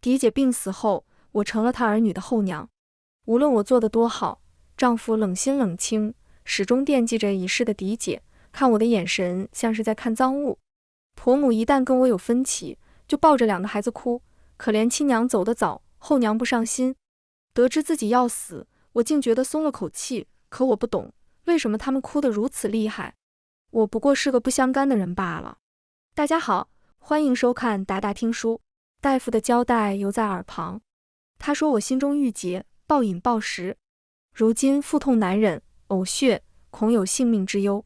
狄姐病死后，我成了她儿女的后娘。无论我做得多好，丈夫冷心冷清，始终惦记着已逝的狄姐，看我的眼神像是在看赃物。婆母一旦跟我有分歧，就抱着2个孩子哭，可怜亲娘走得早，后娘不上心。得知自己要死，我竟觉得松了口气，可我不懂，为什么他们哭得如此厉害？我不过是个不相干的人罢了。大家好，欢迎收看达达听书。大夫的交代犹在耳旁，他说我心中郁结，暴饮暴食，如今腹痛难忍，呕血，恐有性命之忧。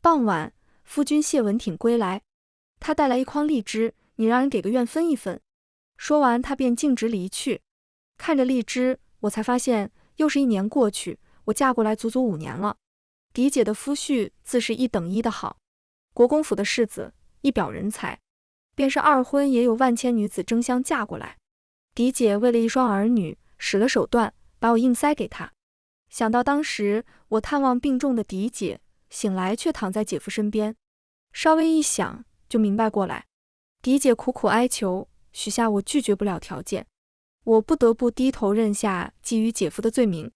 傍晚，夫君谢文挺归来，他带来一筐荔枝，你让人给个院分一分。说完，他便径直离去。看着荔枝，我才发现又是1年过去，我嫁过来足足5年了。狄姐的夫婿自是1等1的好，国公府的世子，一表人才，便是2婚也有万千女子争相嫁过来。狄姐为了一双儿女，使了手段，把我硬塞给他。想到当时我探望病重的狄姐，醒来却躺在姐夫身边，稍微一想就明白过来。狄姐苦苦哀求，许下我拒绝不了条件，我不得不低头认下觊觎姐夫的罪名，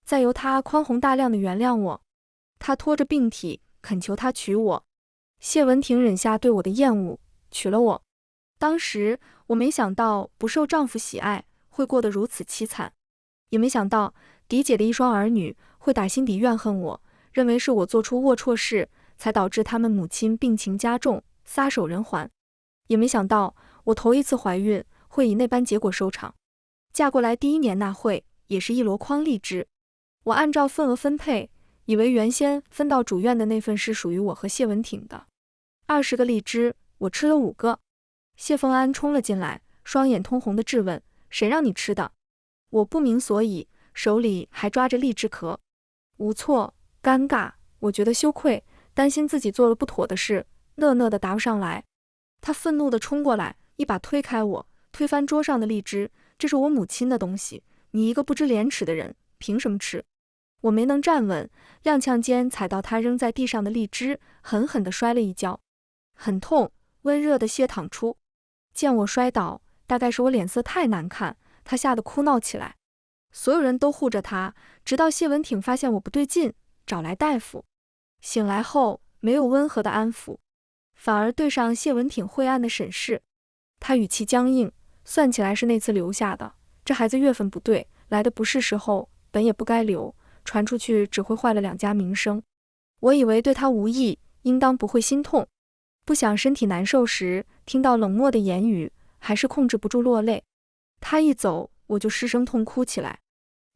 再由他宽宏大量的原谅我。他拖着病体恳求他娶我。谢文婷忍下对我的厌恶，娶了我。当时我没想到不受丈夫喜爱会过得如此凄惨，也没想到狄姐的一双儿女会打心底怨恨我，认为是我做出龌龊事，才导致他们母亲病情加重，撒手人寰。也没想到我头一次怀孕会以那般结果收场。嫁过来第1年那会，也是一箩筐荔枝，我按照份额分配，以为原先分到主院的那份是属于我和谢文挺的。20个荔枝，我吃了5个。谢凤安冲了进来，双眼通红的质问：谁让你吃的？我不明所以，手里还抓着荔枝壳，无措，尴尬，我觉得羞愧，担心自己做了不妥的事，讷讷的答不上来。他愤怒地冲过来，一把推开我，推翻桌上的荔枝，这是我母亲的东西，你一个不知廉耻的人，凭什么吃？我没能站稳，踉跄间踩到他扔在地上的荔枝，狠狠地摔了一跤，很痛，温热的血淌出。见我摔倒，大概是我脸色太难看，他吓得哭闹起来。所有人都护着他，直到谢文挺发现我不对劲，找来大夫。醒来后没有温和的安抚，反而对上谢文挺晦暗的审视。他语气僵硬，算起来是那次留下的，这孩子月份不对，来的不是时候，本也不该留，传出去只会坏了2家名声。我以为对他无益，应当不会心痛，不想身体难受时听到冷漠的言语，还是控制不住落泪。他一走，我就失声痛哭起来，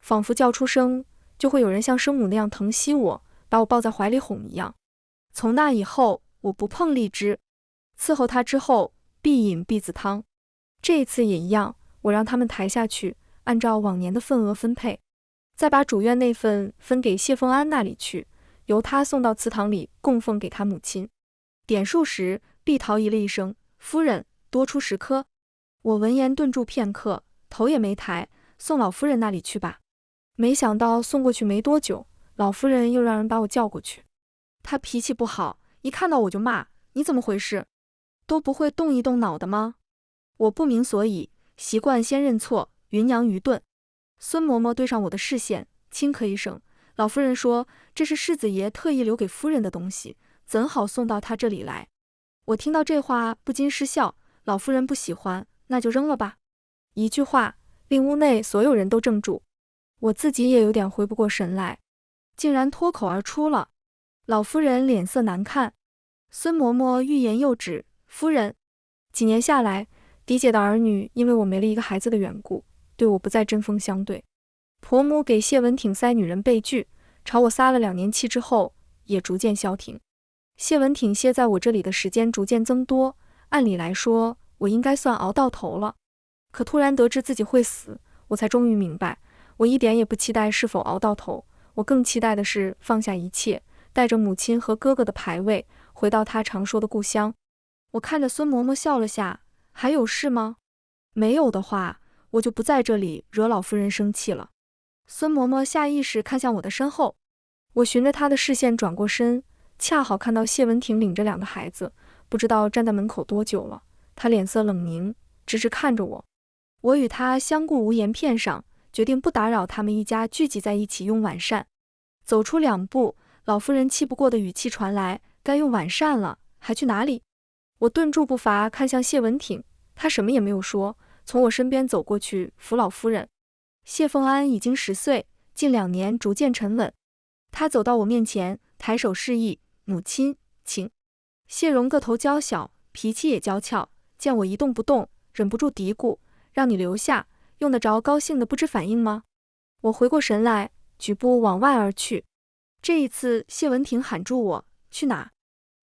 仿佛叫出声就会有人像生母那样疼惜我，把我抱在怀里哄一样。从那以后，我不碰荔枝，伺候他之后必饮避子汤。这一次也一样，我让他们抬下去，按照往年的份额分配，再把主院那份分给谢凤安那里去，由他送到祠堂里供奉给他母亲。点数时，毕陶疑了一声：夫人，多出10颗。我闻言顿住片刻，头也没抬，送老夫人那里去吧。没想到送过去没多久，老夫人又让人把我叫过去。她脾气不好，一看到我就骂：你怎么回事？都不会动一动脑的吗？我不明所以，习惯先认错，云阳鱼顿。孙嬷嬷对上我的视线，轻咳一声：老夫人说这是世子爷特意留给夫人的东西，怎好送到他这里来？我听到这话不禁失笑，老夫人不喜欢，那就扔了吧。一句话令屋内所有人都怔住，我自己也有点回不过神来，竟然脱口而出了。老夫人脸色难看，孙嬷嬷欲言又止：夫人，几年下来，狄姐的儿女因为我没了一个孩子的缘故，对我不再针锋相对。婆母给谢文挺塞女人被拒，朝我撒了2年气之后，也逐渐消停。谢文挺歇在我这里的时间逐渐增多，按理来说我应该算熬到头了，可突然得知自己会死，我才终于明白，我一点也不期待是否熬到头，我更期待的是放下一切，带着母亲和哥哥的牌位，回到他常说的故乡。我看着孙嬷嬷笑了下：还有事吗？没有的话，我就不在这里惹老夫人生气了。孙嬷嬷下意识看向我的身后，我循着她的视线转过身，恰好看到谢文挺领着2个孩子，不知道站在门口多久了。她脸色冷凝，直直看着我。我与他相顾无言片上，决定不打扰他们一家聚集在一起用晚膳。走出2步，老夫人气不过的语气传来：“该用晚膳了，还去哪里？”我顿住步伐，看向谢文挺，他什么也没有说，从我身边走过去扶老夫人。谢凤安已经10岁，近2年逐渐沉稳。他走到我面前，抬手示意：“母亲，请。”谢荣个头娇小，脾气也娇俏，见我一动不动，忍不住嘀咕：“让你留下，用得着高兴的不知反应吗？”我回过神来，举步往外而去。这一次，谢文挺喊住我：“去哪？”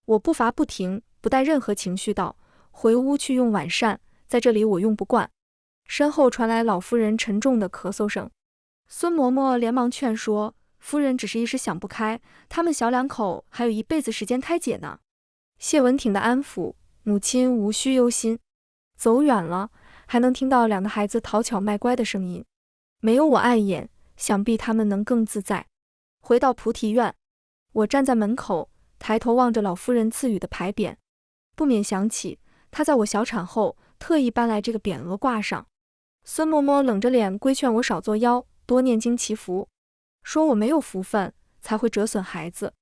我步伐不停，不带任何情绪道：“回屋去用晚膳，在这里我用不惯。”身后传来老夫人沉重的咳嗽声。孙嬷嬷连忙劝说：“夫人只是一时想不开，他们小2口还有一辈子时间开解呢。”谢文挺的安抚：“母亲无需忧心。”走远了，还能听到2个孩子讨巧卖乖的声音。没有我碍眼，想必他们能更自在。回到菩提院，我站在门口，抬头望着老夫人赐予的牌匾，不免想起她在我小产后特意搬来这个匾额挂上。孙嬷嬷冷着脸规劝我少作妖，多念经祈福，说我没有福分才会折损孩子。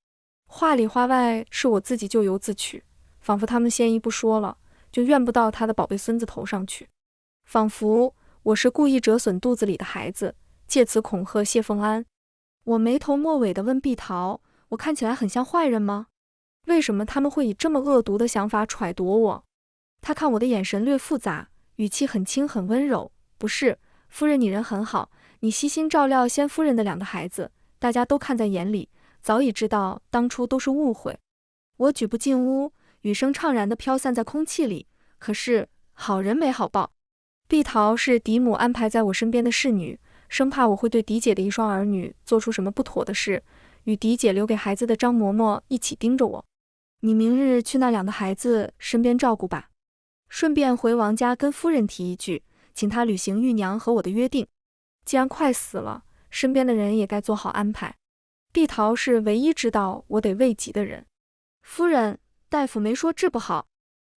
话里话外是我自己咎由自取，仿佛他们先一步说了，就怨不到他的宝贝孙子头上去，仿佛我是故意折损肚子里的孩子，借此恐吓谢凤安。我眉头末尾地问碧桃：“我看起来很像坏人吗？为什么他们会以这么恶毒的想法揣度我？”他看我的眼神略复杂，语气很轻很温柔：“不是，夫人你人很好，你悉心照料先夫人的2个孩子，大家都看在眼里，早已知道当初都是误会。”我举步进屋，语声怅然地飘散在空气里。可是好人没好报。碧桃是嫡母安排在我身边的侍女，生怕我会对嫡姐的一双儿女做出什么不妥的事，与嫡姐留给孩子的张嬷嬷一起盯着我。你明日去那2个孩子身边照顾吧，顺便回王家跟夫人提一句，请她履行玉娘和我的约定。既然快死了，身边的人也该做好安排。碧桃是唯一知道我得慰藉的人。夫人，大夫没说治不好。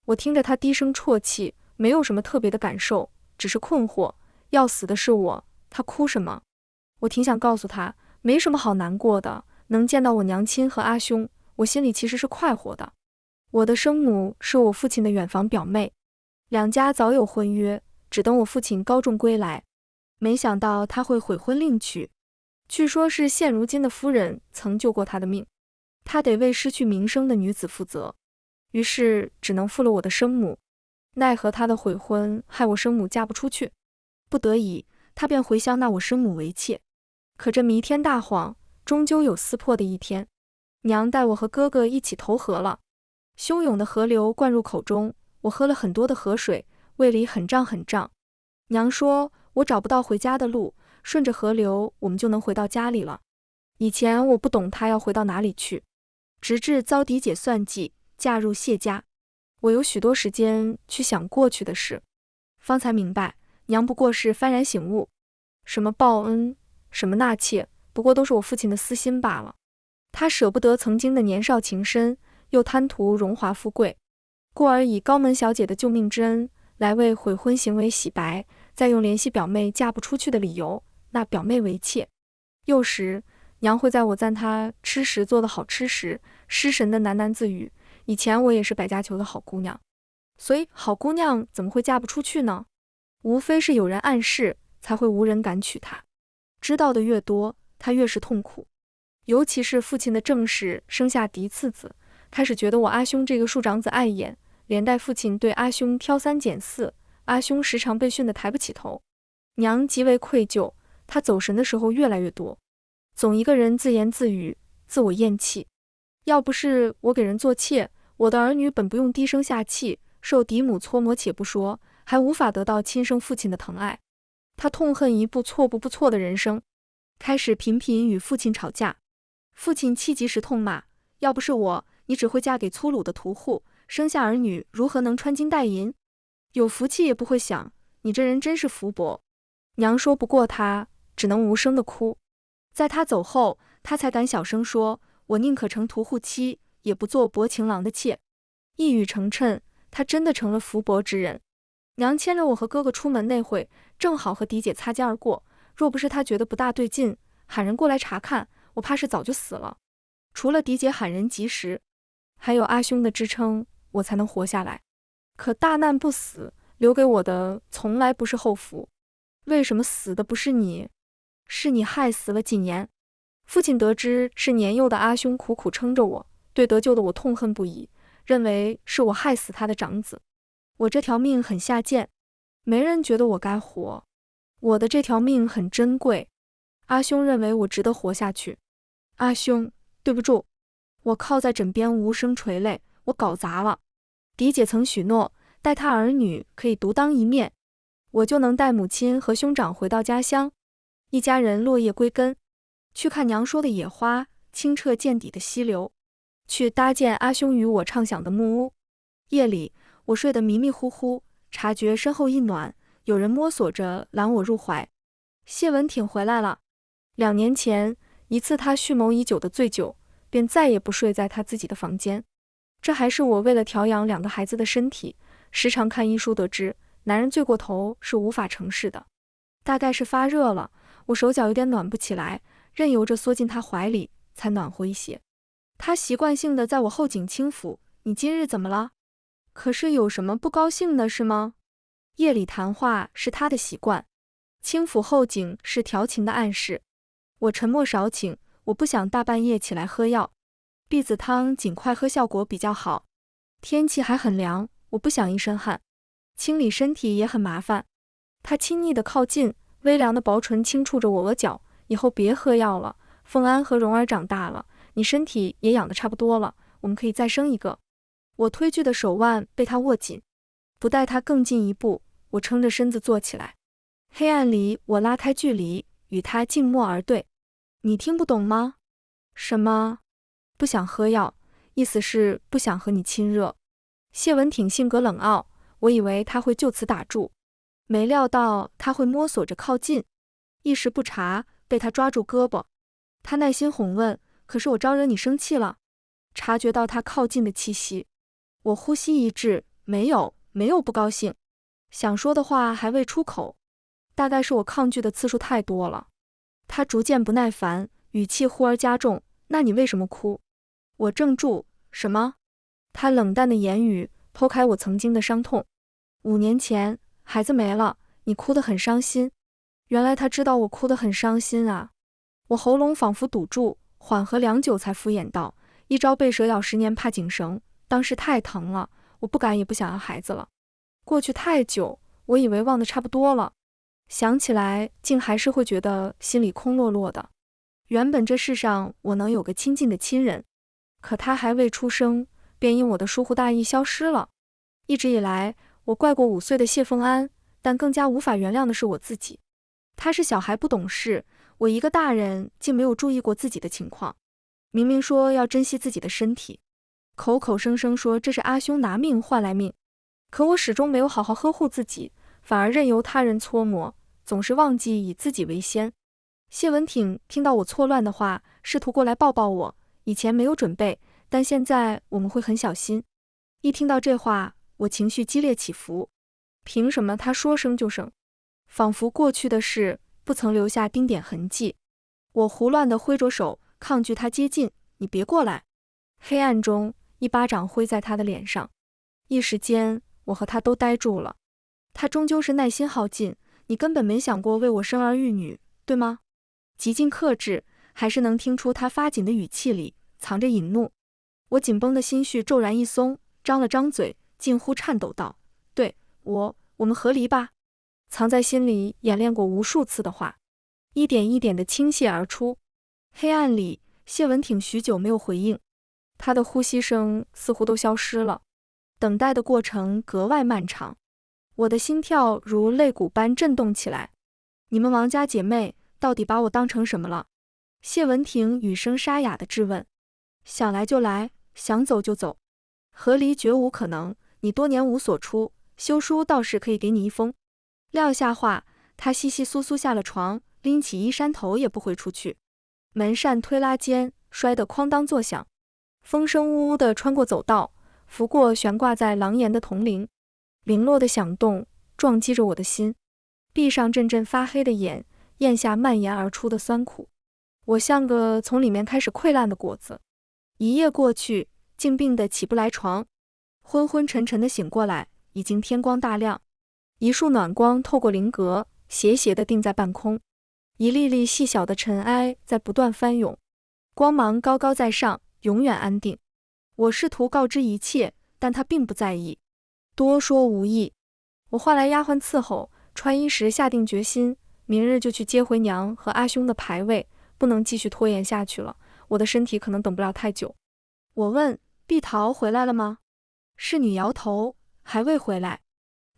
我听着她低声啜泣，没有什么特别的感受，只是困惑，要死的是我，她哭什么？我挺想告诉她，没什么好难过的，能见到我娘亲和阿兄，我心里其实是快活的。我的生母是我父亲的远房表妹，2家早有婚约，只等我父亲高中归来。没想到他会悔婚另娶，据说是现如今的夫人曾救过他的命，他得为失去名声的女子负责，于是只能负了我的生母。奈何他的悔婚害我生母嫁不出去，不得已他便回乡纳我生母为妾。可这弥天大谎终究有撕破的一天，娘带我和哥哥一起投河了。汹涌的河流灌入口中，我喝了很多的河水，胃里很胀很胀。娘说我找不到回家的路，顺着河流我们就能回到家里了。以前我不懂她要回到哪里去，直至遭嫡姐算计，嫁入谢家，我有许多时间去想过去的事，方才明白娘不过是幡然醒悟，什么报恩，什么纳妾，不过都是我父亲的私心罢了。他舍不得曾经的年少情深，又贪图荣华富贵，故而以高门小姐的救命之恩来为悔婚行为洗白，再用联系表妹嫁不出去的理由纳表妹为妾。幼时娘会在我赞她吃食做得好吃时，失神的喃喃自语，以前我也是百家求的好姑娘，所以好姑娘怎么会嫁不出去呢？无非是有人暗示，才会无人敢娶她。知道的越多，她越是痛苦。尤其是父亲的正室生下嫡次子，开始觉得我阿兄这个庶长子碍眼，连带父亲对阿兄挑三拣四，阿兄时常被训得抬不起头。娘极为愧疚，她走神的时候越来越多，总一个人自言自语，自我厌弃。要不是我给人做妾，我的儿女本不用低声下气，受嫡母搓磨且不说，还无法得到亲生父亲的疼爱。她痛恨一步错步步错的人生，开始频频与父亲吵架。父亲气急时痛骂，要不是我，你只会嫁给粗鲁的屠户，生下儿女如何能穿金戴银？有福气也不会想，你这人真是福薄。娘说不过他，只能无声的哭。在他走后，他才敢小声说，我宁可成屠户妻，也不做薄情郎的妾。一语成谶，他真的成了福薄之人。娘牵着我和哥哥出门那会，正好和狄姐擦肩而过，若不是她觉得不大对劲，喊人过来查看，我怕是早就死了。除了狄姐喊人及时，还有阿兄的支撑，我才能活下来。可大难不死，留给我的从来不是后福。为什么死的不是你？是你害死了谨言。父亲得知是年幼的阿兄苦苦撑着我，对得救的我痛恨不已，认为是我害死他的长子。我这条命很下贱，没人觉得我该活。我的这条命很珍贵，阿兄认为我值得活下去。阿兄，对不住，我靠在枕边无声垂泪，我搞砸了。狄姐曾许诺，待她儿女可以独当一面，我就能带母亲和兄长回到家乡，一家人落叶归根，去看娘说的野花，清澈见底的溪流，去搭建阿兄与我畅想的木屋。夜里，我睡得迷迷糊糊，察觉身后一暖，有人摸索着揽我入怀。谢文挺回来了。2年前，一次他蓄谋已久的醉酒，便再也不睡在他自己的房间。这还是我为了调养2个孩子的身体，时常看医书得知，男人醉过头是无法成事的。大概是发热了，我手脚有点暖不起来，任由着缩进他怀里，才暖和一些。他习惯性的在我后颈轻抚，你今日怎么了？可是有什么不高兴的是吗？夜里谈话是他的习惯，轻抚后颈是调情的暗示。我沉默少请，我不想大半夜起来喝药，避子汤尽快喝效果比较好。天气还很凉，我不想一身汗，清理身体也很麻烦。他亲昵的靠近，微凉的薄唇轻触着我额角，以后别喝药了，凤安和蓉儿长大了，你身体也养得差不多了，我们可以再生一个。我推拒的手腕被他握紧，不待他更进一步，我撑着身子坐起来。黑暗里，我拉开距离，与他静默而对。你听不懂吗？什么？不想喝药，意思是不想和你亲热。谢文挺性格冷傲，我以为他会就此打住，没料到他会摸索着靠近，一时不察，被他抓住胳膊。他耐心哄问，可是我招惹你生气了？察觉到他靠近的气息，我呼吸一滞，没有不高兴，想说的话还未出口，大概是我抗拒的次数太多了。他逐渐不耐烦，语气忽而加重，那你为什么哭？我怔住，什么？他冷淡的言语剖开我曾经的伤痛。5年前，孩子没了，你哭得很伤心。原来他知道我哭得很伤心啊。我喉咙仿佛堵住，缓和良久才敷衍道，一朝被蛇咬10年怕井绳，当时太疼了，我不敢也不想要孩子了。过去太久，我以为忘得差不多了，想起来竟还是会觉得心里空落落的。原本这世上我能有个亲近的亲人，可他还未出生，便因我的疏忽大意消失了。一直以来，我怪过5岁的谢凤安，但更加无法原谅的是我自己。他是小孩不懂事，我一个大人竟没有注意过自己的情况。明明说要珍惜自己的身体，口口声声说这是阿兄拿命换来命，可我始终没有好好呵护自己，反而任由他人搓磨，总是忘记以自己为先。谢文挺听到我错乱的话，试图过来抱抱我，以前没有准备，但现在我们会很小心。一听到这话，我情绪激烈起伏。凭什么他说生就生？仿佛过去的事不曾留下丁点痕迹。我胡乱地挥着手，抗拒他接近，你别过来。黑暗中，一巴掌挥在他的脸上，一时间我和他都呆住了。他终究是耐心耗尽，你根本没想过为我生儿育女，对吗？极尽克制，还是能听出他发紧的语气里藏着隐怒。我紧绷的心绪骤然一松，张了张嘴，近乎颤抖道，对，我们和离吧。藏在心里演练过无数次的话，一点一点地倾泻而出。黑暗里，谢文挺许久没有回应，他的呼吸声似乎都消失了，等待的过程格外漫长。我的心跳如肋骨般震动起来。你们王家姐妹到底把我当成什么了？谢文挺语声沙哑地质问。想来就来，想走就走，和离绝无可能，你多年无所出，休书倒是可以给你一封。撂下话，他窸窸窣窣下了床，拎起衣衫头也不回出去。门扇推拉间摔得哐当作响，风声呜呜地穿过走道，拂过悬挂在廊檐的铜铃，零落的响动撞击着我的心，闭上阵阵发黑的眼，咽下蔓延而出的酸苦。我像个从里面开始溃烂的果子，一夜过去，竟病得起不来床，昏昏沉沉的醒过来，已经天光大亮。一束暖光透过灵阁，斜斜地定在半空，一粒粒细小的尘埃在不断翻涌，光芒高高在上，永远安定。我试图告知一切，但他并不在意，多说无益。我唤来丫鬟伺候，穿衣时下定决心，明日就去接回娘和阿兄的牌位，不能继续拖延下去了，我的身体可能等不了太久。我问，碧桃回来了吗？侍女摇头，还未回来。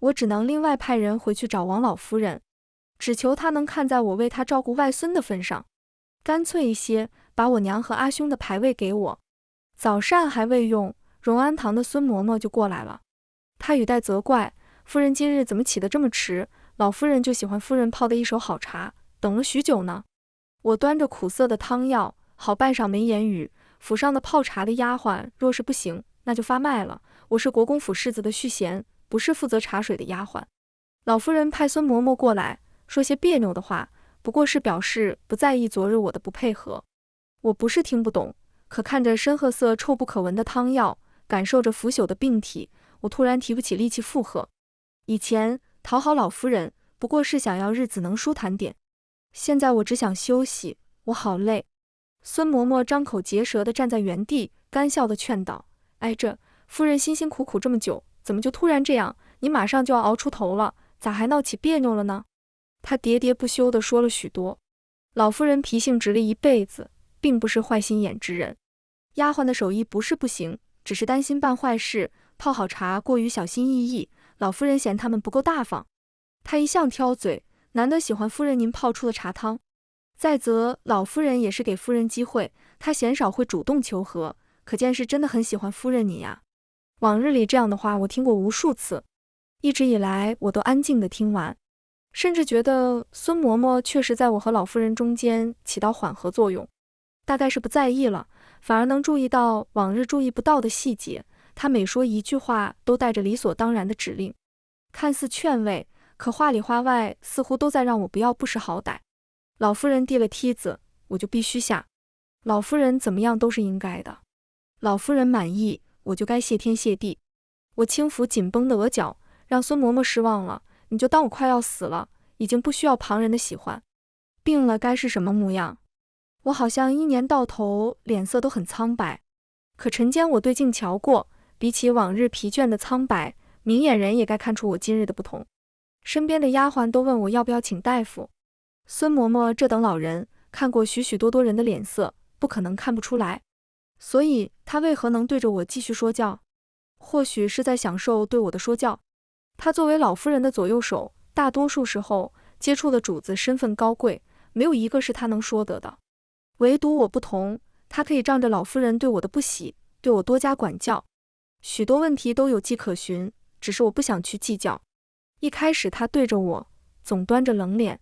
我只能另外派人回去找王老夫人，只求她能看在我为她照顾外孙的份上，干脆一些，把我娘和阿兄的牌位给我。早膳还未用，荣安堂的孙嬷嬷就过来了。她语带责怪，夫人今日怎么起得这么迟？老夫人就喜欢夫人泡的一手好茶，等了许久呢。我端着苦涩的汤药，好半晌没言语。府上的泡茶的丫鬟若是不行，那就发卖了。我是国公府世子的续弦，不是负责茶水的丫鬟。老夫人派孙嬷嬷过来，说些别扭的话，不过是表示不在意昨日我的不配合。我不是听不懂，可看着深褐色臭不可闻的汤药，感受着腐朽的病体，我突然提不起力气附和。以前讨好老夫人，不过是想要日子能舒坦点，现在我只想休息，我好累。孙嬷嬷张口结舌地站在原地，干笑地劝道：“哎，这夫人辛辛苦苦这么久，怎么就突然这样？你马上就要熬出头了，咋还闹起别扭了呢？”她喋喋不休地说了许多。老夫人脾性直了一辈子，并不是坏心眼之人。丫鬟的手艺不是不行，只是担心办坏事，泡好茶过于小心翼翼，老夫人嫌他们不够大方。她一向挑嘴，难得喜欢夫人您泡出的茶汤。再则老夫人也是给夫人机会，她鲜少会主动求和，可见是真的很喜欢夫人你呀。往日里这样的话我听过无数次，一直以来我都安静地听完，甚至觉得孙嬷嬷确实在我和老夫人中间起到缓和作用。大概是不在意了，反而能注意到往日注意不到的细节，她每说一句话都带着理所当然的指令，看似劝慰，可话里话外似乎都在让我不要不识好歹。老夫人递了梯子，我就必须下。老夫人怎么样都是应该的，老夫人满意，我就该谢天谢地。我轻抚紧绷的额角，让孙嬷嬷失望了，你就当我快要死了，已经不需要旁人的喜欢。病了该是什么模样？我好像一年到头脸色都很苍白，可晨间我对镜瞧过，比起往日疲倦的苍白，明眼人也该看出我今日的不同。身边的丫鬟都问我要不要请大夫。孙嬷嬷这等老人看过许许多多人的脸色，不可能看不出来，所以她为何能对着我继续说教？或许是在享受对我的说教。她作为老夫人的左右手，大多数时候接触的主子身份高贵，没有一个是她能说得的。唯独我不同，她可以仗着老夫人对我的不喜，对我多加管教，许多问题都有迹可循，只是我不想去计较。一开始她对着我总端着冷脸，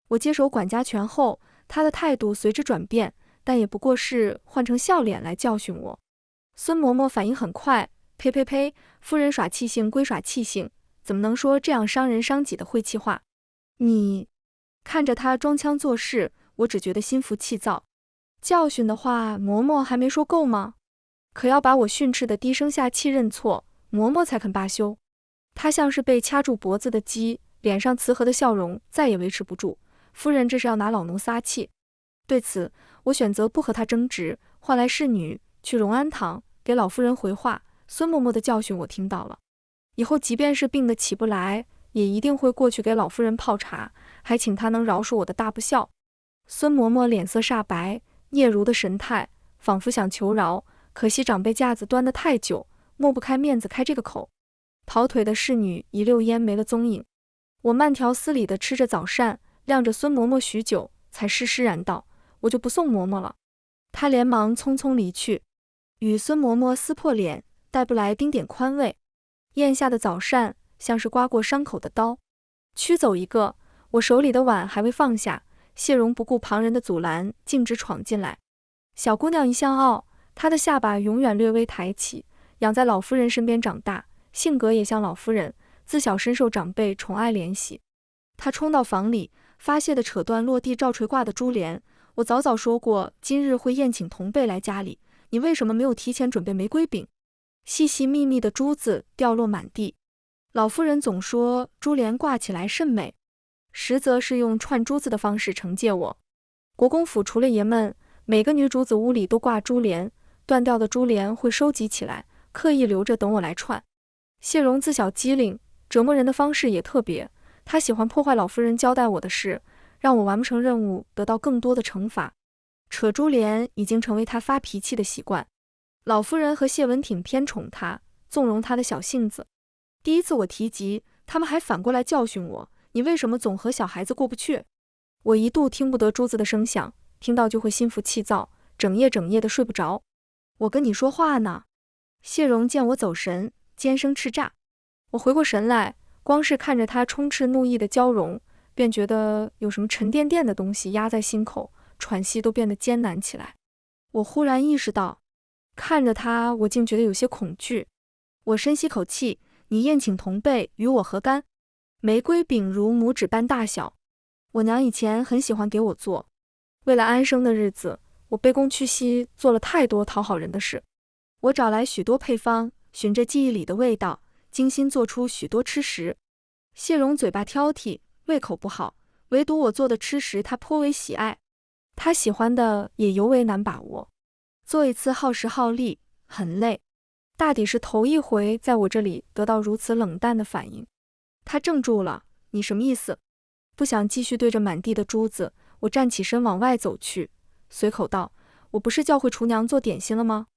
我接手管家权后，她的态度随之转变，但也不过是换成笑脸来教训我。孙嬷嬷反应很快，呸呸呸，夫人耍气性归耍气性，怎么能说这样伤人伤己的晦气话？你看着她装腔作势，我只觉得心浮气躁。教训的话，嬷嬷还没说够吗？可要把我训斥的低声下气认错，嬷嬷才肯罢休。她像是被掐住脖子的鸡，脸上慈和的笑容再也维持不住。夫人这是要拿老奴撒气。对此，我选择不和她争执，唤来侍女去荣安堂给老夫人回话。孙嬷嬷的教训我听到了，以后即便是病得起不来，也一定会过去给老夫人泡茶，还请她能饶恕我的大不孝。孙嬷嬷脸色煞白，嗫嚅的神态，仿佛想求饶，可惜长辈架子端得太久，抹不开面子开这个口。跑腿的侍女一溜烟没了踪影。我慢条斯理地吃着早膳，晾着孙嬷嬷许久，才施施然道：“我就不送嬷嬷了。”她连忙匆匆离去，与孙嬷嬷撕破脸，带不来丁点宽慰。咽下的早膳像是刮过伤口的刀，驱走一个，我手里的碗还未放下，谢荣不顾旁人的阻拦，径直闯进来。小姑娘一向傲，她的下巴永远略微抬起，养在老夫人身边长大，性格也像老夫人，自小深受长辈宠爱怜惜。他冲到房里，发泄地扯断落地照垂挂的珠帘。我早早说过今日会宴请同辈来家里，你为什么没有提前准备玫瑰饼？细细密密的珠子掉落满地。老夫人总说珠帘挂起来甚美，实则是用串珠子的方式惩戒我。国公府除了爷们，每个女主子屋里都挂珠帘，断掉的珠帘会收集起来，刻意留着等我来串。谢荣自小机灵，折磨人的方式也特别，他喜欢破坏老夫人交代我的事，让我完不成任务得到更多的惩罚。扯珠帘已经成为他发脾气的习惯。老夫人和谢文挺偏宠他，纵容他的小性子。第一次我提及，他们还反过来教训我，你为什么总和小孩子过不去？我一度听不得珠子的声响，听到就会心浮气躁，整夜的睡不着。我跟你说话呢。谢荣见我走神，尖声叱咤。我回过神来，光是看着他充斥怒意的娇容，便觉得有什么沉甸甸的东西压在心口，喘息都变得艰难起来。我忽然意识到，看着他，我竟觉得有些恐惧。我深吸口气，你宴请同辈，与我何干？玫瑰饼如拇指般大小，我娘以前很喜欢给我做。为了安生的日子，我卑躬屈膝做了太多讨好人的事。我找来许多配方，循着记忆里的味道，精心做出许多吃食。谢荣嘴巴挑剔，胃口不好，唯独我做的吃食他颇为喜爱。他喜欢的也尤为难把握。做一次耗时耗力，很累。大抵是头一回在我这里得到如此冷淡的反应。他怔住了，你什么意思？不想继续对着满地的珠子，我站起身往外走去，随口道，我不是教会厨娘做点心了吗？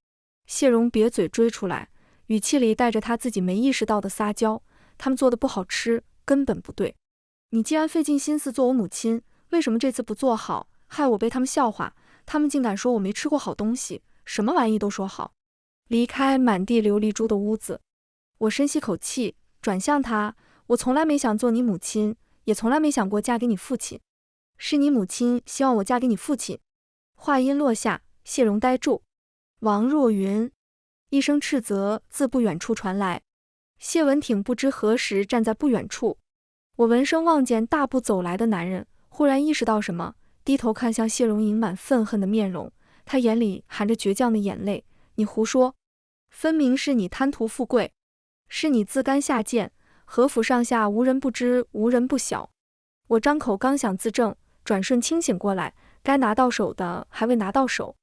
谢荣瘪嘴追出来，语气里带着他自己没意识到的撒娇，他们做的不好吃，根本不对。你既然费尽心思做我母亲，为什么这次不做好，害我被他们笑话？他们竟敢说我没吃过好东西，什么玩意都说好。离开满地琉璃珠的屋子，我深吸口气，转向他，我从来没想做你母亲，也从来没想过嫁给你父亲。是你母亲希望我嫁给你父亲。话音落下，谢荣呆住。王若云，一声斥责自不远处传来。谢文挺不知何时站在不远处，我闻声望见大步走来的男人，忽然意识到什么，低头看向谢荣盈满愤恨的面容，他眼里含着倔强的眼泪。你胡说，分明是你贪图富贵，是你自甘下贱，何府上下无人不知，无人不晓。我张口刚想自证，转瞬清醒过来，该拿到手的还未拿到手。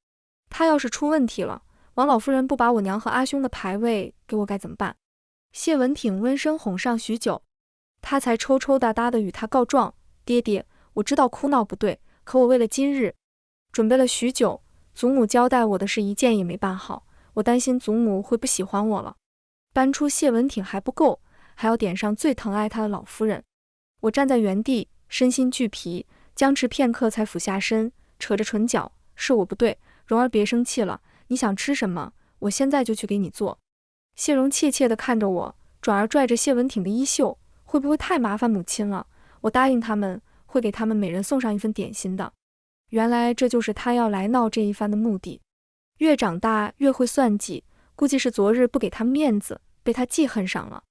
他要是出问题了，王老夫人不把我娘和阿兄的牌位给我该怎么办？谢文挺温声哄上许久，他才抽抽搭搭地与他告状，爹爹，我知道哭闹不对，可我为了今日准备了许久，祖母交代我的事一件也没办好，我担心祖母会不喜欢我了。搬出谢文挺还不够，还要点上最疼爱他的老夫人。我站在原地，身心俱疲，僵持片刻才俯下身，扯着唇角，是我不对，蓉儿别生气了，你想吃什么，我现在就去给你做。谢荣怯怯地看着我，转而拽着谢文挺的衣袖，会不会太麻烦母亲了？我答应他们，会给他们每人送上一份点心的。原来这就是他要来闹这一番的目的。越长大越会算计，估计是昨日不给他面子，被他记恨上了。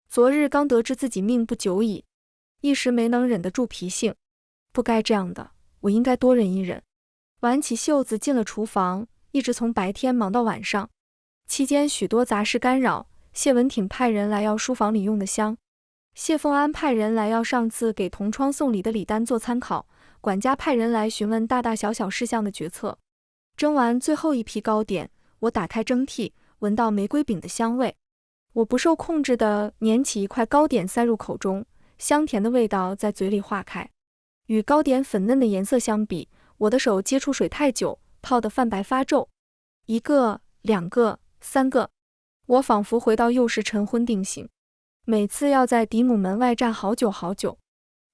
昨日刚得知自己命不久矣，一时没能忍得住脾性，不该这样的，我应该多忍一忍。挽起袖子进了厨房，一直从白天忙到晚上，期间许多杂事干扰。谢文挺派人来要书房里用的香，谢凤安派人来要上次给同窗送礼的礼单做参考，管家派人来询问大大小小事项的决策。蒸完最后一批糕点，我打开蒸屉，闻到玫瑰饼的香味，我不受控制地捻起一块糕点塞入口中，香甜的味道在嘴里化开。与糕点粉嫩的颜色相比，我的手接触水太久，泡得泛白发皱。一个、两个、三个，我仿佛回到幼时晨昏定型，每次要在嫡母门外站好久好久。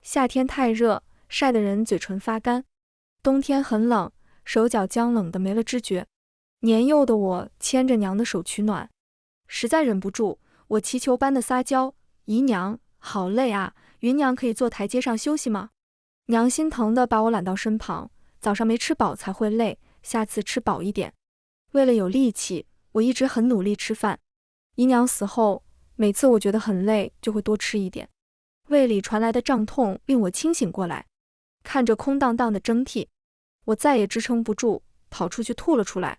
夏天太热，晒得人嘴唇发干；冬天很冷，手脚僵冷得没了知觉。年幼的我牵着娘的手取暖，实在忍不住，我祈求般的撒娇：姨娘，好累啊，云娘可以坐台阶上休息吗？娘心疼地把我揽到身旁，早上没吃饱才会累，下次吃饱一点。为了有力气，我一直很努力吃饭。姨娘死后，每次我觉得很累，就会多吃一点。胃里传来的胀痛令我清醒过来，看着空荡荡的蒸屉，我再也支撑不住，跑出去吐了出来，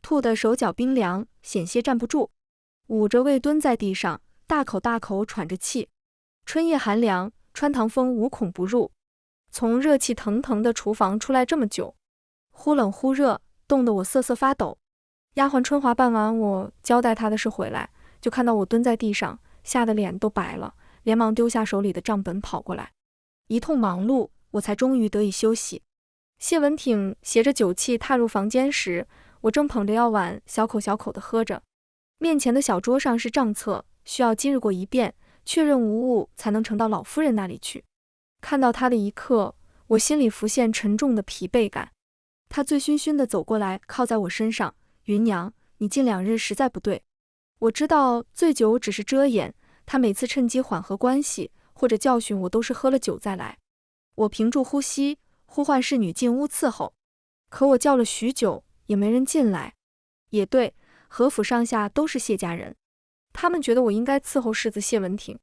吐得手脚冰凉，险些站不住，捂着胃蹲在地上，大口大口喘着气。春夜寒凉，穿堂风无孔不入，从热气腾腾的厨房出来这么久，忽冷忽热，冻得我瑟瑟发抖。丫鬟春华办完我交代她的事回来，就看到我蹲在地上，吓得脸都白了，连忙丢下手里的账本跑过来。一通忙碌，我才终于得以休息。谢文挺携着酒气踏入房间时，我正捧着药碗小口小口地喝着。面前的小桌上是账册，需要今日过一遍，确认无误才能呈到老夫人那里去。看到他的一刻，我心里浮现沉重的疲惫感。他醉醺醺地走过来，靠在我身上。芸娘，你近2日实在不对。我知道醉酒只是遮掩，他每次趁机缓和关系或者教训我，都是喝了酒再来。我屏住呼吸，呼唤侍女进屋伺候，可我叫了许久，也没人进来。也对，何府上下都是谢家人，他们觉得我应该伺候世子谢文挺，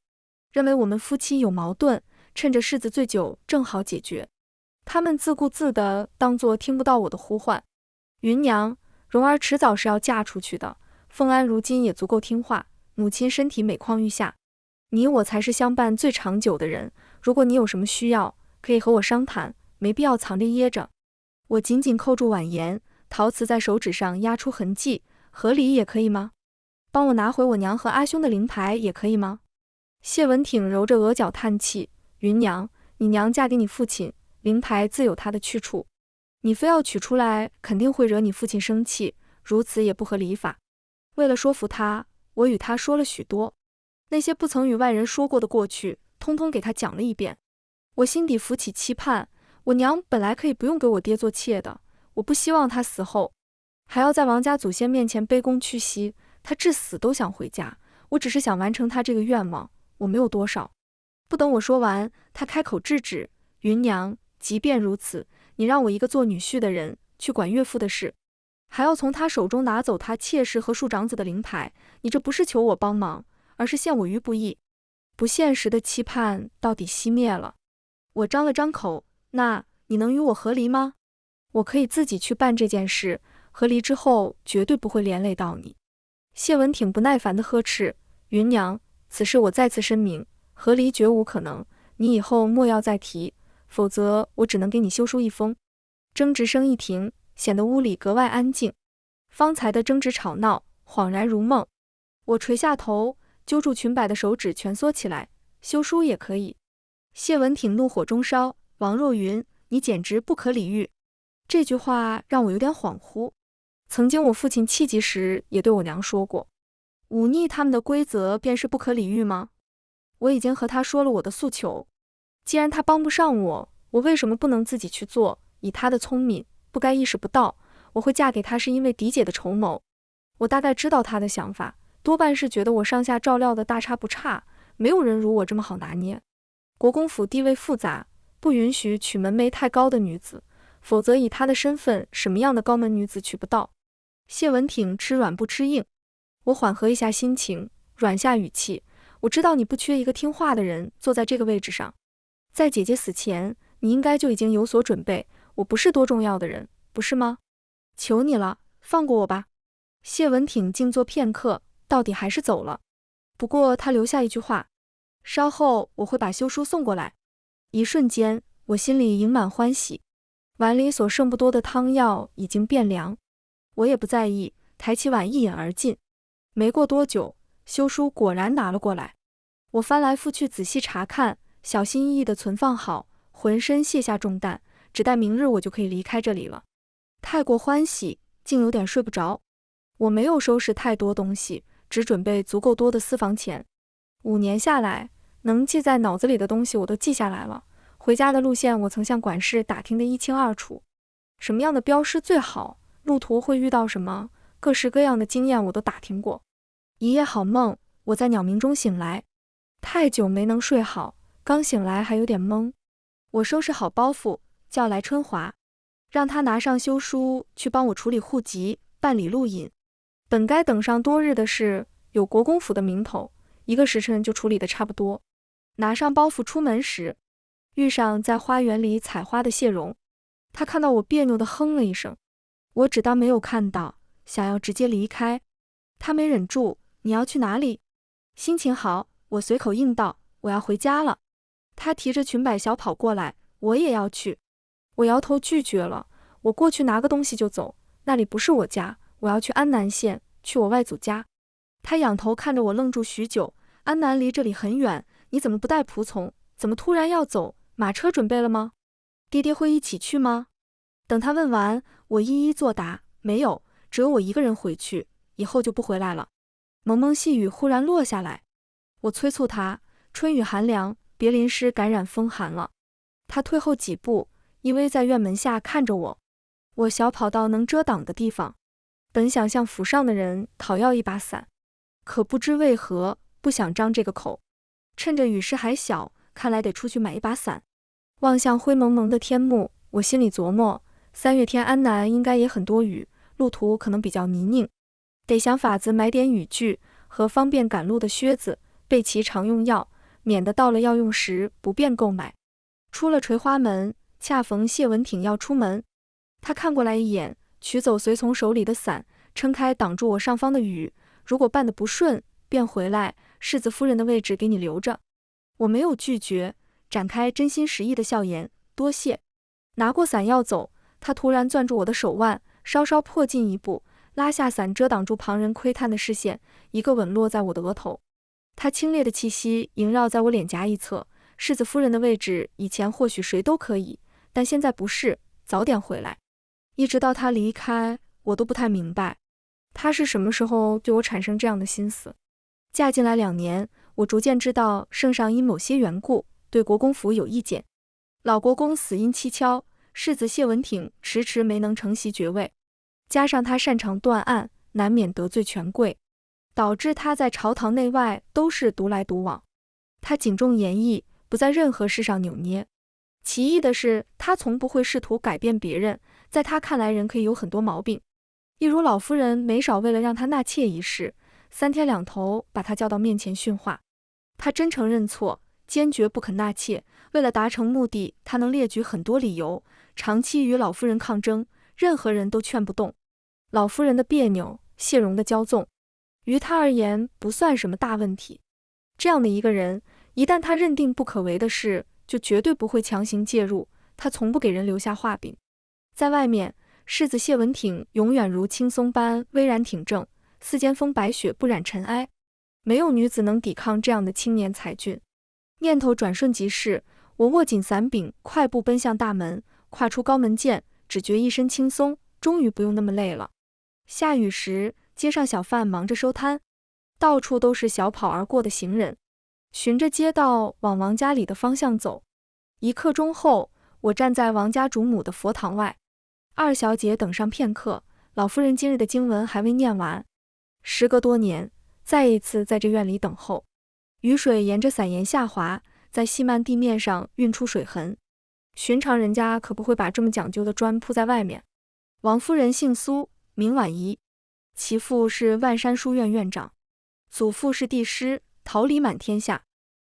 认为我们夫妻有矛盾，趁着世子醉酒正好解决。他们自顾自地当作听不到我的呼唤。芸娘，蓉儿迟早是要嫁出去的，凤安如今也足够听话，母亲身体每况愈下，你我才是相伴最长久的人。如果你有什么需要，可以和我商谈，没必要藏着掖着。我紧紧扣住婉言，陶瓷在手指上压出痕迹，合理也可以吗？帮我拿回我娘和阿兄的灵牌也可以吗？谢文挺揉着额角叹气，芸娘，你娘嫁给你父亲，灵牌自有她的去处，你非要取出来，肯定会惹你父亲生气，如此也不合礼法。为了说服他，我与他说了许多，那些不曾与外人说过的过去，通通给他讲了一遍。我心底浮起期盼，我娘本来可以不用给我爹做妾的，我不希望她死后还要在王家祖先面前卑躬屈膝，她至死都想回家，我只是想完成她这个愿望，我没有多少。不等我说完，她开口制止，芸娘，即便如此，你让我一个做女婿的人去管岳父的事，还要从他手中拿走他妾室和庶长子的灵牌，你这不是求我帮忙，而是陷我于不义。不现实的期盼到底熄灭了。我张了张口，那你能与我和离吗？我可以自己去办这件事，和离之后绝对不会连累到你。谢文挺不耐烦地呵斥，芸娘，此事我再次声明，和离绝无可能，你以后莫要再提，否则我只能给你休书一封。争执声一停，显得屋里格外安静。方才的争执吵闹恍然如梦，我垂下头，揪住裙摆的手指蜷缩起来，休书也可以。谢文挺怒火中烧，王若云，你简直不可理喻。这句话让我有点恍惚，曾经我父亲气急时也对我娘说过，忤逆他们的规则便是不可理喻吗？我已经和他说了我的诉求，既然他帮不上我，我为什么不能自己去做？以他的聪明，不该意识不到我会嫁给他是因为嫡姐的筹谋。我大概知道他的想法，多半是觉得我上下照料的大差不差，没有人如我这么好拿捏。国公府地位复杂，不允许娶门楣太高的女子，否则以他的身份，什么样的高门女子娶不到？谢文挺吃软不吃硬，我缓和一下心情，软下语气，我知道你不缺一个听话的人坐在这个位置上，在姐姐死前，你应该就已经有所准备，我不是多重要的人，不是吗？求你了，放过我吧。谢文挺静坐片刻，到底还是走了。不过他留下一句话，稍后我会把休书送过来。一瞬间，我心里盈满欢喜，碗里所剩不多的汤药已经变凉，我也不在意，抬起碗一饮而尽。没过多久，休书果然拿了过来，我翻来覆去仔细查看，小心翼翼地存放好，浑身卸下重担，只待明日我就可以离开这里了。太过欢喜，竟有点睡不着。我没有收拾太多东西，只准备足够多的私房钱。5年下来，能记在脑子里的东西我都记下来了。回家的路线我曾向管事打听得一清二楚，什么样的标识最好，路途会遇到什么，各式各样的经验我都打听过。一夜好梦，我在鸟鸣中醒来，太久没能睡好，刚醒来还有点懵。我收拾好包袱，叫来春华，让他拿上休书去帮我处理户籍，办理录引。本该等上多日的事，有国公府的名头， 1个时辰就处理得差不多。拿上包袱出门时，遇上在花园里采花的谢荣。他看到我别扭地哼了一声，我只当没有看到，想要直接离开。他没忍住，你要去哪里？心情好，我随口应道，我要回家了。他提着裙摆小跑过来，我也要去。我摇头拒绝了，我过去拿个东西就走，那里不是我家，我要去安南县，去我外祖家。他仰头看着我愣住许久，安南离这里很远，你怎么不带仆从？怎么突然要走？马车准备了吗？爹爹会一起去吗？等他问完，我一一作答，没有，只有我一个人回去，以后就不回来了。蒙蒙细雨忽然落下来，我催促他，春雨寒凉，别淋湿感染风寒了。他退后几步，依偎在院门下看着我。我小跑到能遮挡的地方，本想向府上的人讨要一把伞，可不知为何不想张这个口。趁着雨势还小，看来得出去买一把伞。望向灰蒙蒙的天幕，我心里琢磨，3月天安南应该也很多雨，路途可能比较泥泞，得想法子买点雨具和方便赶路的靴子，备齐常用药，免得到了要用时不便购买。出了垂花门，恰逢谢文挺要出门，他看过来一眼，取走随从手里的伞，撑开挡住我上方的雨，如果办得不顺，便回来，世子夫人的位置给你留着。我没有拒绝，展开真心实意的笑颜，多谢。拿过伞要走，他突然攥住我的手腕，稍稍迫近一步，拉下伞遮挡住旁人窥探的视线，一个吻落在我的额头。他清冽的气息萦绕在我脸颊一侧，世子夫人的位置以前或许谁都可以，但现在不是，早点回来。一直到他离开，我都不太明白，他是什么时候对我产生这样的心思。嫁进来2年，我逐渐知道圣上因某些缘故对国公府有意见。老国公死因蹊跷，世子谢文挺迟迟没能承袭爵位，加上他擅长断案，难免得罪权贵，导致他在朝堂内外都是独来独往。他谨重严毅，不在任何事上扭捏。奇异的是，他从不会试图改变别人，在他看来人可以有很多毛病。一如老夫人没少为了让他纳妾一事，3天2头把他叫到面前训话。他真诚认错，坚决不肯纳妾。为了达成目的，他能列举很多理由，长期与老夫人抗争，任何人都劝不动。老夫人的别扭，谢荣的骄纵，于他而言不算什么大问题。这样的一个人，一旦他认定不可为的事，就绝对不会强行介入，他从不给人留下画饼。在外面，世子谢文挺永远如青松般巍然挺正，四间风白雪不染尘埃，没有女子能抵抗这样的青年才俊。念头转瞬即逝，我握紧伞柄，快步奔向大门，跨出高门键，只觉一身轻松，终于不用那么累了。下雨时，街上小贩忙着收摊，到处都是小跑而过的行人，循着街道往王家里的方向走。1刻钟后，我站在王家主母的佛堂外。2小姐等上片刻，老夫人今日的经文还未念完。时隔多年，再一次在这院里等候。雨水沿着伞沿下滑，在细漫地面上晕出水痕。寻常人家可不会把这么讲究的砖铺在外面。王夫人姓苏，名婉仪，其父是万山书院院长，祖父是帝师，桃李满天下。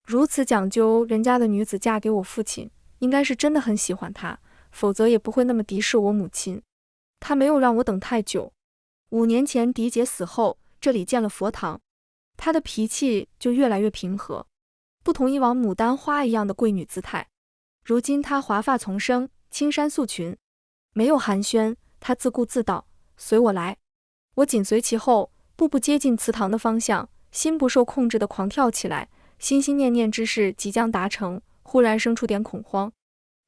如此讲究人家的女子嫁给我父亲，应该是真的很喜欢他，否则也不会那么敌视我母亲。他没有让我等太久。5年前嫡姐死后，这里建了佛堂，他的脾气就越来越平和，不同以往牡丹花一样的贵女姿态。如今他华发丛生，青衫素裙，没有寒暄，他自顾自道：“随我来。”我紧随其后，步步接近祠堂的方向，心不受控制地狂跳起来，心心念念之事即将达成，忽然生出点恐慌。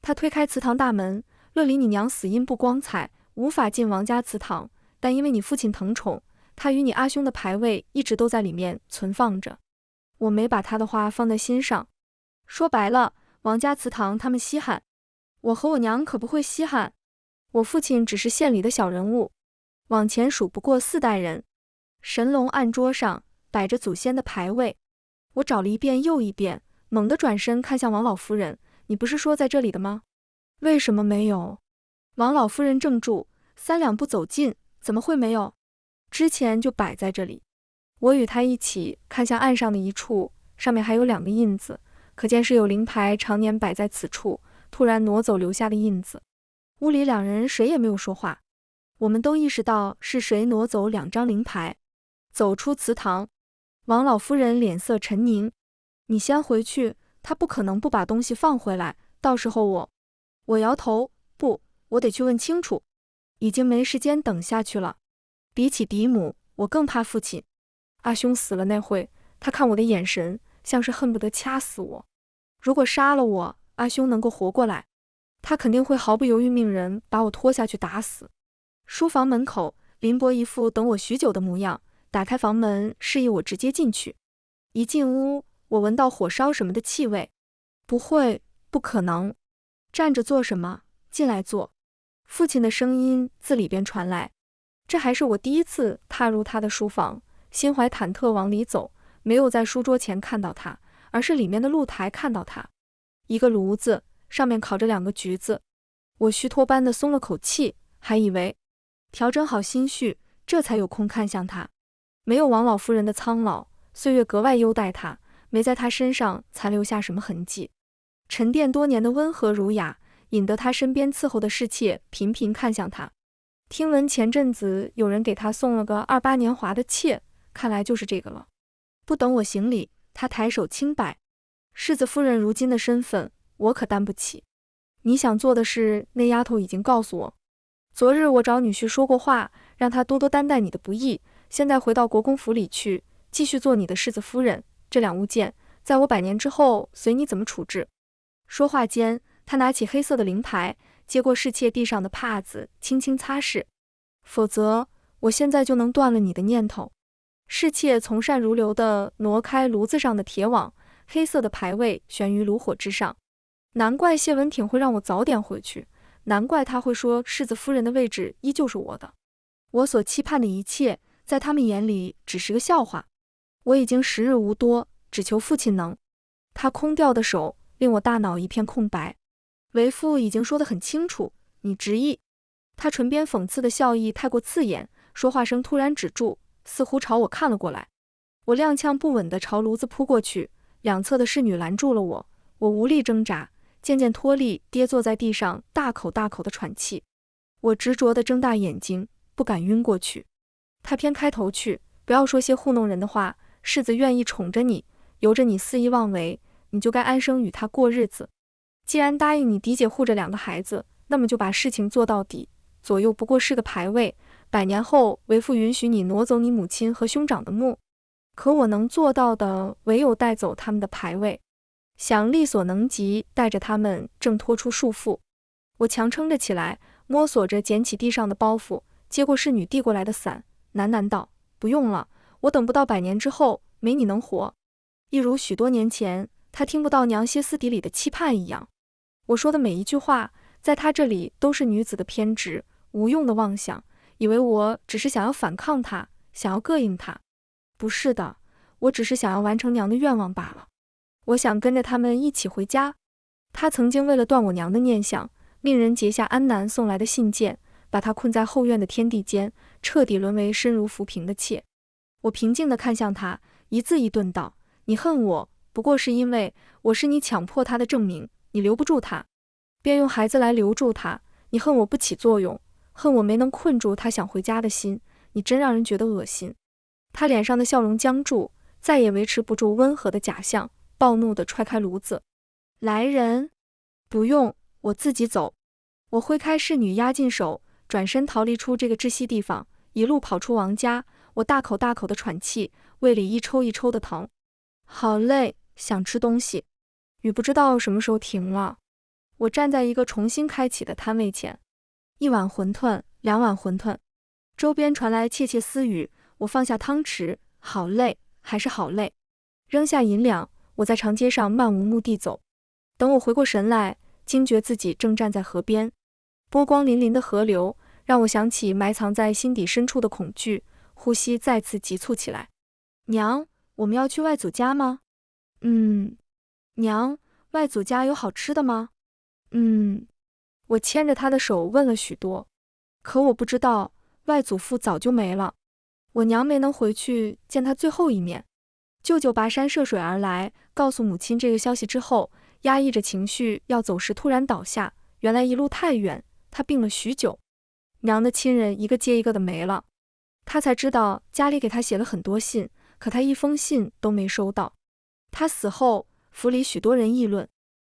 他推开祠堂大门，乐里你娘死因不光彩，无法进王家祠堂，但因为你父亲疼宠，他与你阿兄的牌位一直都在里面存放着。我没把他的话放在心上。说白了，王家祠堂他们稀罕，我和我娘可不会稀罕。我父亲只是县里的小人物，往前数不过4代人。神龙案桌上摆着祖先的牌位，我找了一遍又一遍，猛地转身看向王老夫人：“你不是说在这里的吗？为什么没有？”王老夫人怔住，3两步走近：“怎么会没有？之前就摆在这里。”我与他一起看向岸上的一处，上面还有2个印子，可见是有灵牌常年摆在此处，突然挪走留下的印子。屋里2人谁也没有说话，我们都意识到是谁挪走2张灵牌。走出祠堂，王老夫人脸色沉凝，你先回去，他不可能不把东西放回来，到时候我摇头，不，我得去问清楚，已经没时间等下去了。比起嫡母，我更怕父亲。阿兄死了那会，他看我的眼神像是恨不得掐死我。如果杀了我，阿兄能够活过来，他肯定会毫不犹豫命人把我拖下去打死。书房门口，林伯一副等我许久的模样，打开房门示意我直接进去。一进屋，我闻到火烧什么的气味。不会，不可能，站着做什么？进来坐。父亲的声音自里边传来。这还是我第一次踏入他的书房，心怀忐忑往里走，没有在书桌前看到他，而是里面的露台看到他。一个炉子，上面烤着2个橘子。我虚脱般的松了口气，还以为调整好心绪，这才有空看向他。没有王老夫人的苍老，岁月格外优待他，没在他身上残留下什么痕迹。沉淀多年的温和儒雅，引得他身边伺候的侍妾频频看向他。听闻前阵子有人给他送了个28年华的妾，看来就是这个了。不等我行礼，他抬手轻摆，世子夫人如今的身份，我可担不起。你想做的事，那丫头已经告诉我。昨日我找女婿说过话，让他多多担待你的不易，现在回到国公府里去，继续做你的世子夫人。这2物件，在我100年之后，随你怎么处置。说话间，他拿起黑色的灵牌，接过侍妾地上的帕子，轻轻擦拭。否则，我现在就能断了你的念头。侍妾从善如流地挪开炉子上的铁网，黑色的牌位悬于炉火之上。难怪谢文挺会让我早点回去，难怪他会说世子夫人的位置依旧是我的。我所期盼的一切，在他们眼里只是个笑话。我已经时日无多，只求父亲能。他空掉的手令我大脑一片空白。为父已经说得很清楚，你执意。他唇边讽刺的笑意太过刺眼，说话声突然止住，似乎朝我看了过来。我踉跄不稳地朝炉子扑过去，两侧的侍女拦住了我，我无力挣扎，渐渐脱力，跌坐在地上，大口大口地喘气。我执着地睁大眼睛，不敢晕过去。他偏开头去，不要说些糊弄人的话，世子愿意宠着你，由着你肆意妄为，你就该安生与他过日子。既然答应你嫡姐护着2个孩子，那么就把事情做到底。左右不过是个牌位，100年后为父允许你挪走你母亲和兄长的墓，可我能做到的唯有带走他们的牌位，想力所能及带着他们挣脱出束缚。我强撑着起来，摸索着捡起地上的包袱，接过侍女递过来的伞，喃喃道：不用了，我等不到100年之后，没你能活。一如许多年前他听不到娘歇斯底里的期盼一样。我说的每一句话，在他这里都是女子的偏执，无用的妄想，以为我只是想要反抗他，想要膈应他。不是的，我只是想要完成娘的愿望罢了。我想跟着他们一起回家。他曾经为了断我娘的念想，命人截下安南送来的信件，把她困在后院的天地间，彻底沦为身如浮萍的妾。我平静地看向他，一字一顿道：你恨我，不过是因为我是你强迫他的证明，你留不住他，便用孩子来留住他。你恨我不起作用，恨我没能困住他想回家的心，你真让人觉得恶心。他脸上的笑容僵住，再也维持不住温和的假象，暴怒地踹开炉子。来人！不用，我自己走。我挥开侍女压进手，转身逃离出这个窒息地方，一路跑出王家。我大口大口地喘气，胃里一抽一抽的疼，好累，想吃东西。雨不知道什么时候停了。我站在一个重新开启的摊位前，1碗馄饨，2碗馄饨。周边传来窃窃私语，我放下汤匙，好累，还是好累。扔下银两，我在长街上漫无目的走。等我回过神来，惊觉自己正站在河边，波光粼粼的河流让我想起埋藏在心底深处的恐惧，呼吸再次急促起来。娘，我们要去外祖家吗？娘，外祖家有好吃的吗？我牵着他的手问了许多，可我不知道外祖父早就没了。我娘没能回去见他最后一面。舅舅跋山涉水而来，告诉母亲这个消息之后，压抑着情绪要走时突然倒下，原来一路太远，他病了许久。娘的亲人一个接一个的没了，他才知道家里给他写了很多信，可他一封信都没收到。他死后，府里许多人议论，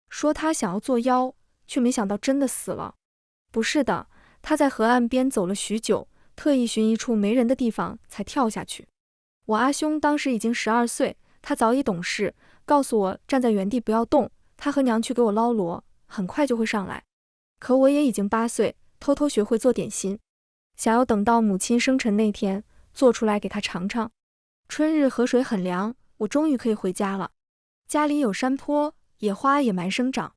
说他想要作妖，却没想到真的死了。不是的，他在河岸边走了许久，特意寻一处没人的地方才跳下去。我阿兄当时已经12岁，他早已懂事，告诉我站在原地不要动，他和娘去给我捞螺，很快就会上来。可我也已经8岁，偷偷学会做点心，想要等到母亲生辰那天做出来给他尝尝。春日河水很凉，我终于可以回家了。家里有山坡，野花野蛮生长，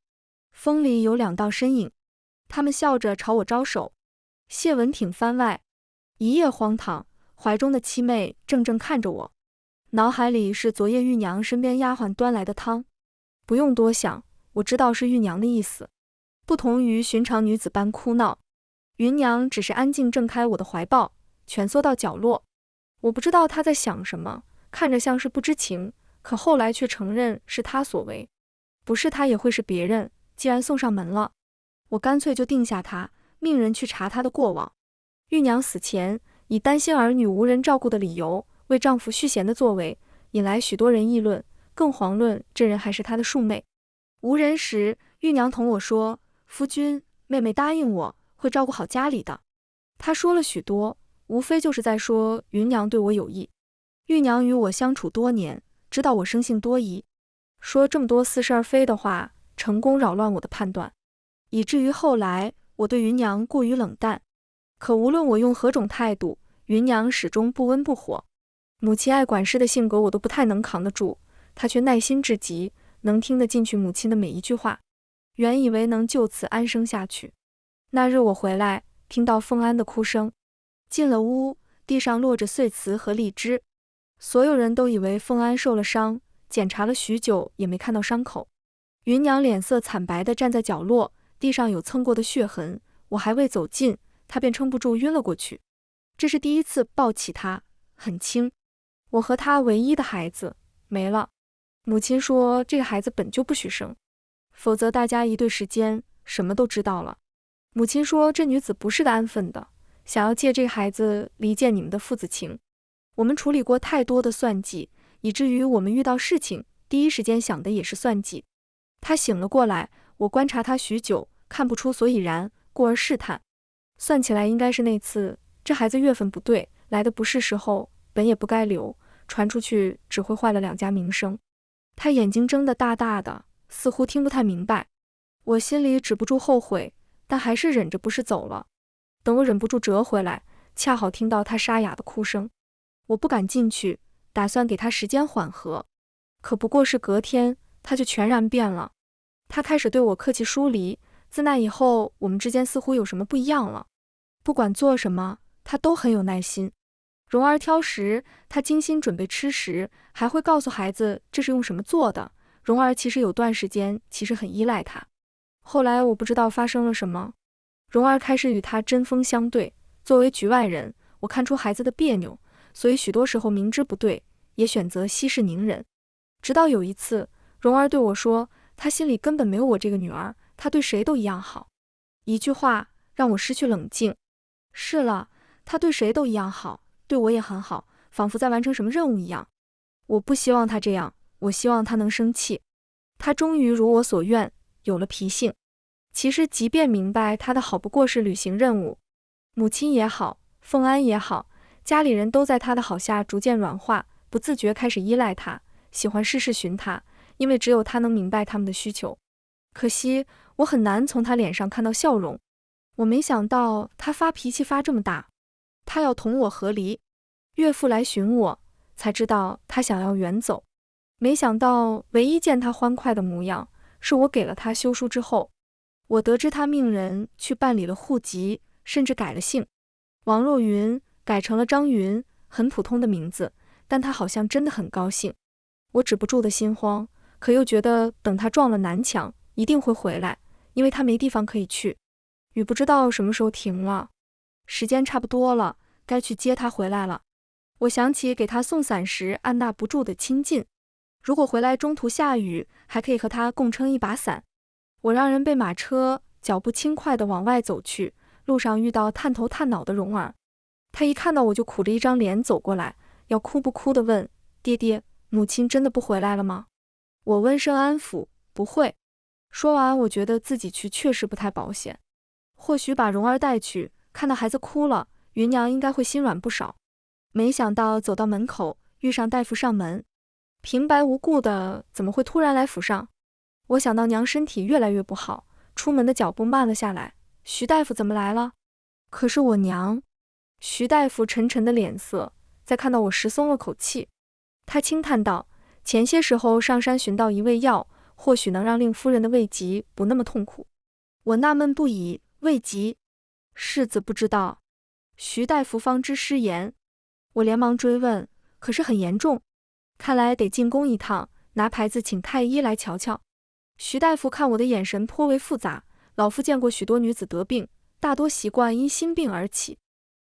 风里有2道身影，他们笑着朝我招手。谢文挺番外，一夜荒唐，怀中的七妹怔怔看着我，脑海里是昨夜玉娘身边丫鬟端来的汤。不用多想，我知道是玉娘的意思。不同于寻常女子般哭闹，芸娘只是安静挣开我的怀抱，蜷缩到角落。我不知道她在想什么，看着像是不知情，可后来却承认是她所为。不是她也会是别人，既然送上门了，我干脆就定下她，命人去查她的过往。玉娘死前以担心儿女无人照顾的理由，为丈夫续弦的作为，引来许多人议论，更遑论这人还是她的庶妹。无人时，玉娘同我说，夫君，妹妹答应我会照顾好家里的。她说了许多，无非就是在说芸娘对我有意。玉娘与我相处多年，知道我生性多疑，说这么多似是而非的话，成功扰乱我的判断，以至于后来我对芸娘过于冷淡。可无论我用何种态度，芸娘始终不温不火。母亲爱管事的性格我都不太能扛得住，她却耐心至极，能听得进去母亲的每一句话，原以为能就此安生下去。那日我回来，听到凤安的哭声，进了屋，地上落着碎瓷和荔枝，所有人都以为凤安受了伤，检查了许久也没看到伤口。芸娘脸色惨白地站在角落，地上有蹭过的血痕，我还未走近，她便撑不住晕了过去。这是第一次抱起她，很轻。我和她唯一的孩子没了。母亲说这个孩子本就不许生，否则大家一对时间什么都知道了。母亲说这女子不是个安分的，想要借这个孩子离间你们的父子情。我们处理过太多的算计，以至于我们遇到事情第一时间想的也是算计。她醒了过来，我观察她许久，看不出所以然，故而试探。算起来应该是那次，这孩子月份不对，来的不是时候，本也不该留，传出去只会坏了2家名声。她眼睛睁得大大的，似乎听不太明白。我心里止不住后悔，但还是忍着不是走了。等我忍不住折回来，恰好听到她沙哑的哭声。我不敢进去，打算给她时间缓和。可不过是隔天，她就全然变了。她开始对我客气疏离，自那以后，我们之间似乎有什么不一样了。不管做什么，她都很有耐心。蓉儿挑食，她精心准备吃食，还会告诉孩子这是用什么做的。蓉儿其实有段时间其实很依赖她。后来我不知道发生了什么，蓉儿开始与她针锋相对。作为局外人，我看出孩子的别扭，所以许多时候明知不对，也选择息事宁人。直到有一次，蓉儿对我说，她心里根本没有我这个女儿，她对谁都一样好。一句话让我失去冷静。是了，她对谁都一样好，对我也很好，仿佛在完成什么任务一样。我不希望她这样，我希望她能生气。她终于如我所愿，有了脾性。其实即便明白她的好不过是履行任务，母亲也好，凤安也好，家里人都在她的好下逐渐软化，不自觉开始依赖她，喜欢事事寻她，因为只有她能明白他们的需求。可惜我很难从她脸上看到笑容。我没想到她发脾气发这么大，她要同我和离。岳父来寻我，才知道她想要远走。没想到唯一见她欢快的模样，是我给了她休书之后。我得知她命人去办理了户籍，甚至改了姓，王若云改成了张云，很普通的名字，但她好像真的很高兴。我止不住的心慌，可又觉得等她撞了南墙，一定会回来，因为她没地方可以去。雨不知道什么时候停了，时间差不多了，该去接她回来了。我想起给他送伞时按捺不住的亲近，如果回来中途下雨，还可以和他共撑一把伞。我让人备马车，脚步轻快地往外走去，路上遇到探头探脑的蓉儿，他一看到我就苦着一张脸走过来，要哭不哭地问：爹爹，母亲真的不回来了吗？我温声安抚：不会。说完，我觉得自己去确实不太保险，或许把蓉儿带去，看到孩子哭了，芸娘应该会心软不少。没想到走到门口，遇上大夫上门，平白无故的怎么会突然来府上？我想到娘身体越来越不好，出门的脚步慢了下来。徐大夫怎么来了？可是我娘……徐大夫沉沉的脸色，在看到我时松了口气。他轻叹道：前些时候上山寻到一味药，或许能让令夫人的胃疾不那么痛苦。我纳闷不已，胃疾？世子不知道。徐大夫方知失言。我连忙追问，可是很严重，看来得进宫一趟，拿牌子请太医来瞧瞧。徐大夫看我的眼神颇为复杂，老夫见过许多女子得病，大多习惯因心病而起，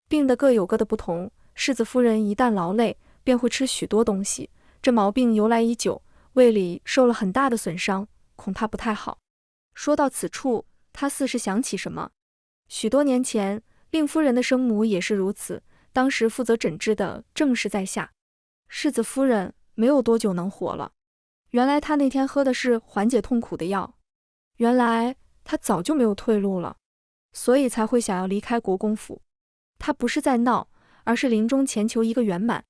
病的各有各的不同。世子夫人一旦劳累，便会吃许多东西，这毛病由来已久，胃里受了很大的损伤，恐怕不太好。说到此处，他似是想起什么。许多年前，令夫人的生母也是如此，当时负责诊治的正是在下。世子夫人没有多久能活了。原来她那天喝的是缓解痛苦的药，原来她早就没有退路了，所以才会想要离开国公府。她不是在闹，而是临终前求一个圆满。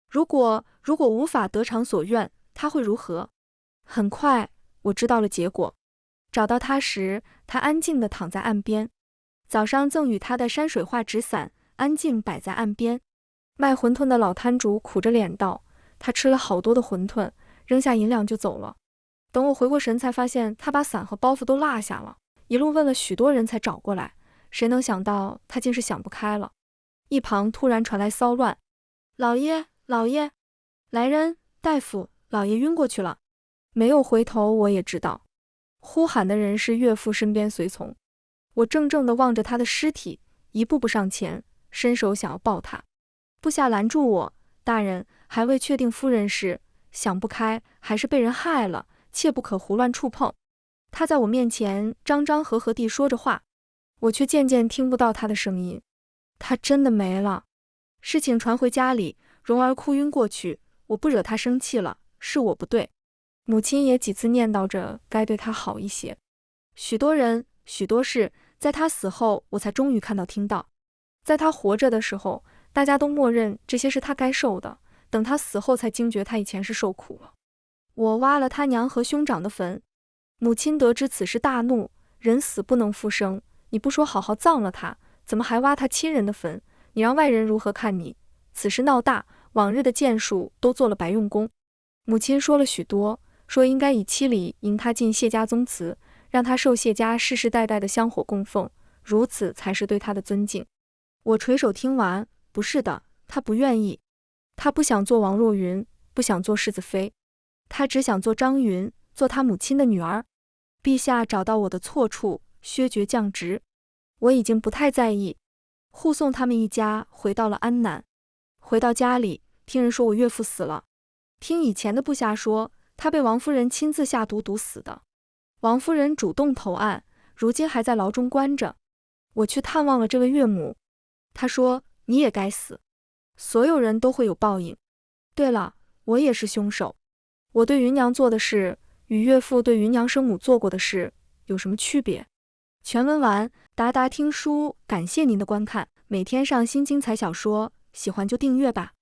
如果无法得偿所愿，她会如何？很快我知道了结果。找到她时，她安静地躺在岸边。早上赠予她的山水画纸伞安静摆在岸边。卖馄饨的老摊主苦着脸道：他吃了好多的馄饨，扔下银两就走了。等我回过神，才发现他把伞和包袱都落下了，一路问了许多人才找过来。谁能想到他竟是想不开了。一旁突然传来骚乱：老爷，老爷，来人，大夫，老爷晕过去了。没有回头，我也知道呼喊的人是岳父身边随从。我怔怔地望着他的尸体，一步步上前，伸手想要抱他。部下拦住我：大人，还未确定夫人是想不开还是被人害了，切不可胡乱触碰。他在我面前张张合合地说着话，我却渐渐听不到他的声音。他真的没了。事情传回家里，蓉儿哭晕过去，我不惹她生气了，是我不对。母亲也几次念叨着该对她好一些。许多人，许多事，在他死后我才终于看到听到。在他活着的时候，大家都默认这些是他该受的，等他死后才惊觉他以前是受苦了。我挖了他娘和兄长的坟。母亲得知此事大怒：人死不能复生，你不说好好葬了他，怎么还挖他亲人的坟？你让外人如何看你？此事闹大，往日的剑术都做了白用功。母亲说了许多，说应该以七礼迎他进谢家宗祠，让他受谢家世世代代的香火供奉，如此才是对他的尊敬。我垂手听完：不是的，他不愿意。他不想做王若云，不想做世子妃，他只想做张云，做他母亲的女儿。陛下找到我的错处，削爵降职，我已经不太在意。护送他们一家回到了安南。回到家里，听人说我岳父死了。听以前的部下说，他被王夫人亲自下毒毒死的。王夫人主动投案，如今还在牢中关着。我去探望了这位岳母，她说：你也该死，所有人都会有报应。对了，我也是凶手。我对芸娘做的事，与岳父对芸娘生母做过的事有什么区别？全文完，达达听书，感谢您的观看，每天上新精彩小说，喜欢就订阅吧。